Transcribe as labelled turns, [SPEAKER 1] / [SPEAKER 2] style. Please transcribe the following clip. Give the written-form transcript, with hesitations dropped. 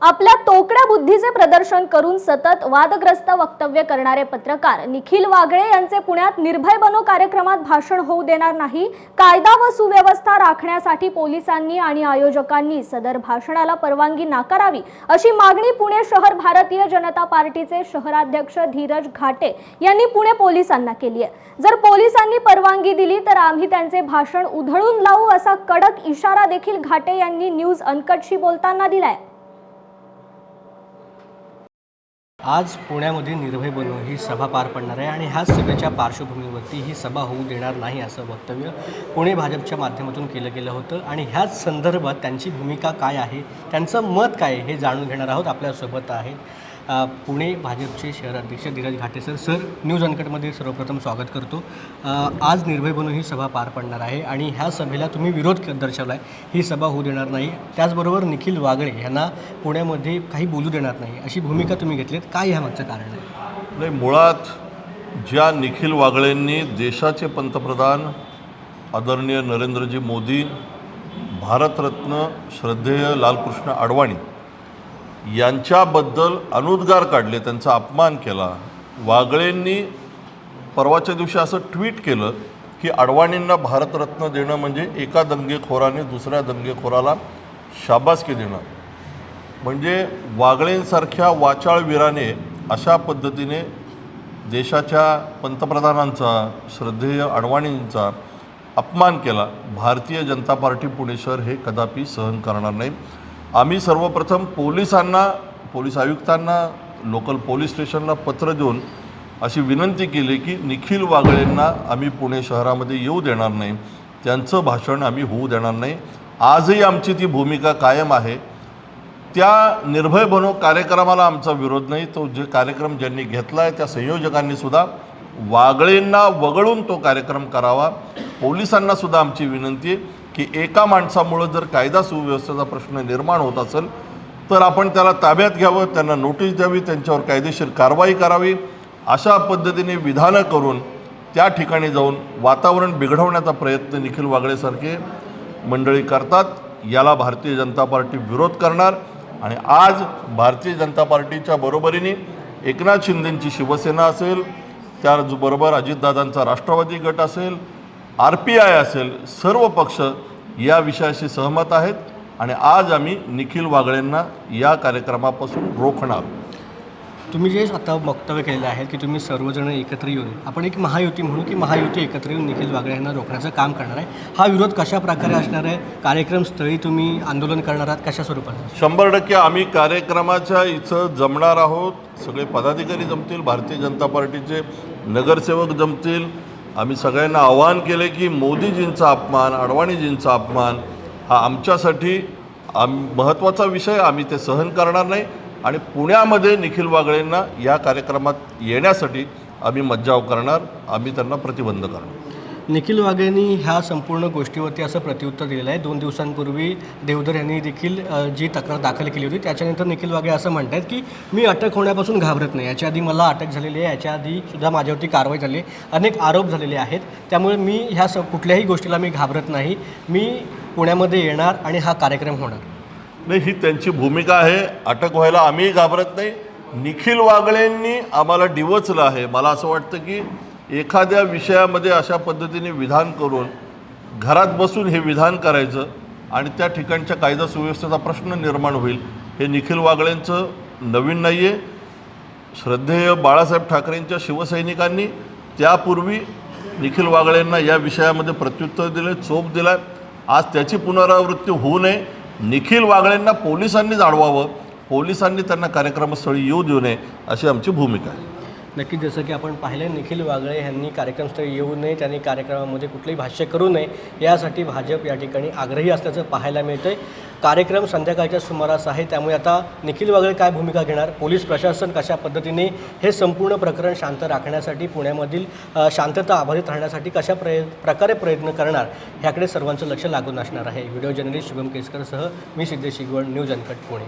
[SPEAKER 1] आपल्या तोकड्या बुद्धीचे प्रदर्शन करून सतत वादग्रस्त वक्तव्य करणारे पत्रकार निखिल वागळे यांचे पुण्यात निर्भय बनो कार्यक्रमात भाषण होऊ देणार नाही। कायदा व सुव्यवस्था राखण्यासाठी पोलिसांनी आणि आयोजकांनी सदर भाषणाला परवानगी नाकारावी अशी मागणी पुणे शहर भारतीय जनता पार्टीचे शहराध्यक्ष धीरज घाटे यांनी पुणे पोलिसांना केली आहे। जर पोलिसांनी परवानगी दिली तर आम्ही त्यांचे भाषण उधळून लावू असा कडक इशारा देखील घाटे यांनी न्यूज अनकटशी बोलताना दिलाय।
[SPEAKER 2] आज पुण्यामध्ये निर्भय बनो ही सभा पार पडणार आहे आणि ह्याच सभेच्या पार्श्वभूमीवरती ही सभा होऊ देणार नाही असं वक्तव्य पुणे भाजपच्या माध्यमातून केलं गेलं होतं आणि ह्याच संदर्भात त्यांची भूमिका काय आहे, त्यांचं मत काय हे जाणून घेणार आहोत। आपल्यासोबत आहेत पुणे भाजपचे शहराध्यक्ष धीरज घाटे सर न्यूज अनकटमध्ये सर्वप्रथम स्वागत करतो। आज निर्भय बनो ही सभा पार पडणार आहे आणि ह्या सभेला तुम्ही विरोध दर्शवला आहे, ही सभा होऊ देणार नाही। त्याचबरोबर निखिल वागळे यांना पुण्यामध्ये काही बोलू देणार नाही अशी भूमिका तुम्ही घेतलीत, काय ह्यामागचं कारण आहे?
[SPEAKER 3] नाही, मुळात ज्या निखिल वागळेंनी देशाचे पंतप्रधान आदरणीय नरेंद्रजी मोदी, भारतरत्न श्रद्धेय लालकृष्ण अडवाणी यांच्याबद्दल अनुद्गार काढले, त्यांचा अपमान केला। वागळेंनी परवाच्या दिवशी असं ट्विट केलं की अडवाणींना भारतरत्न देणं म्हणजे एका दंगेखोराने दुसऱ्या दंगेखोराला शाबासकी देणं। म्हणजे वागळेंसारख्या वाचाळवीराने अशा पद्धतीने देशाच्या पंतप्रधानांचा, श्रद्धेय अडवाणींचा अपमान केला। भारतीय जनता पार्टी पुणे शहर हे कदापि सहन करणार नाही। आम्ही सर्वप्रथम पोलिसांना, पोलीस आयुक्तांना, लोकल पोलीस स्टेशनला पत्र देऊन अशी विनंती केली की निखिल वागळेंना आम्ही पुणे शहरामध्ये येऊ देणार नाही, त्यांचं भाषण आम्ही होऊ देणार नाही। आजही आमची ती भूमिका कायम आहे। त्या निर्भय बनो कार्यक्रमाला आमचा विरोध नाही, तो जे कार्यक्रम ज्यांनी घेतला आहे त्या संयोजकांनीसुद्धा वागळेंना वगळून तो कार्यक्रम करावा। पोलिसांनासुद्धा आमची विनंती आहे की एका माणसामुळं जर कायदा सुव्यवस्थेचा प्रश्न निर्माण होत असेल तर आपण त्याला ताब्यात घ्यावं, त्यांना नोटीस द्यावी, त्यांच्यावर कायदेशीर कारवाई करावी। अशा पद्धतीने विधानं करून त्या ठिकाणी जाऊन वातावरण बिघडवण्याचा प्रयत्न निखिल वागळेसारखे मंडळी करतात। याला भारतीय जनता पार्टी विरोध करणार आणि आज भारतीय जनता पार्टीच्या बरोबरीने एकनाथ शिंदेंची शिवसेना असेल, त्याचबरोबर अजितदादांचा राष्ट्रवादी गट असेल, RPI असेल, सर्व पक्ष या विषयाशी सहमत आहेत आणि आज आम्ही निखिल वागळेंना या कार्यक्रमापासून रोखणार।
[SPEAKER 2] तुम्ही जे आता वक्तव्य केलेलं आहे की तुम्ही सर्वजण एकत्र येऊन आपण एक महायुती म्हणू की महायुती एकत्र येऊन निखिल वागळे यांना रोखण्याचं काम करणार आहे, हा विरोध कशा प्रकारे असणार आहे? कार्यक्रमस्थळी तुम्ही आंदोलन करणार आहात, कशा स्वरूपात?
[SPEAKER 3] 100% आम्ही कार्यक्रमाच्या इथं जमणार आहोत। सगळे पदाधिकारी जमतील, भारतीय जनता पार्टीचे नगरसेवक जमतील। आम्ही सगळ्यांना आवाहन केले की मोदीजींचा अपमान, अडवाणीजींचा अपमान हा आमच्यासाठी महत्त्वाचा विषय, आम्ही ते सहन करणार नाही आणि पुण्यामध्ये निखिल वागळेंना या कार्यक्रमात येण्यासाठी आम्ही मज्जाव करणार, आम्ही त्यांना प्रतिबंध करणार।
[SPEAKER 2] निखिल वागळेंनी ह्या संपूर्ण गोष्टीवरती असं प्रत्युत्तर दिलेलं आहे। 2 दिवसांपूर्वी देवधर यांनी देखील जी तक्रार दाखल केली होती त्याच्यानंतर निखिल वागळे असं म्हणतात की मी अटक होण्यापासून घाबरत नाही, याच्या आधी मला अटक झालेली आहे, याच्या आधी सुद्धा माझ्यावरती कारवाई झाली आहे, अनेक आरोप झालेले आहेत, त्यामुळे मी ह्या कुठल्याही गोष्टीला मी घाबरत नाही, मी पुण्यामध्ये येणार आणि हा कार्यक्रम होणार।
[SPEAKER 3] नाही, ही त्यांची भूमिका आहे। अटक व्हायला आम्ही घाबरत नाही। निखिल वागळेंनी आम्हाला डिवचलं आहे। मला असं वाटतं की एखाद्या विषयामध्ये अशा पद्धतीने विधान करून घरात बसून हे विधान करायचं आणि त्या ठिकाणच्या कायदा सुव्यवस्थेचा प्रश्न निर्माण होईल, हे निखिल वागळेंचं नवीन नाही आहे। श्रद्धेय बाळासाहेब ठाकरेंच्या शिवसैनिकांनी त्यापूर्वी निखिल वागळेंना या विषयामध्ये प्रत्युत्तर दिले, चोप दिला। आज त्याची पुनरावृत्ती होऊ नये। निखिल वागळेंना पोलिसांनीच अडवावं, पोलिसांनी त्यांना कार्यक्रमस्थळी येऊ देऊ नये अशी आमची भूमिका आहे।
[SPEAKER 2] नक्कीच जसं की आपण पाहिलं निखिल वागळे यांनी कार्यक्रमस्थळी येऊ नये, त्यांनी कार्यक्रमामध्ये कुठलेही भाष्य करू नये यासाठी भाजप या ठिकाणी आग्रही असल्याचं पाहायला मिळतं आहे। कार्यक्रम संध्याकाळच्या सुमारास आहे, त्यामुळे आता निखिल वागळे काय भूमिका घेणार, पोलीस प्रशासन कशा पद्धतीने हे संपूर्ण प्रकरण शांत राखण्यासाठी, पुण्यामधील शांतता अबाधित राहण्यासाठी कशा प्रकारे प्रयत्न करणार ह्याकडे सर्वांचं लक्ष लागून असणार आहे। व्हिडिओ जर्नलिस्ट शुभम केसकरसह मी सिद्धेश शिगवण, न्यूज अनकट पुणे।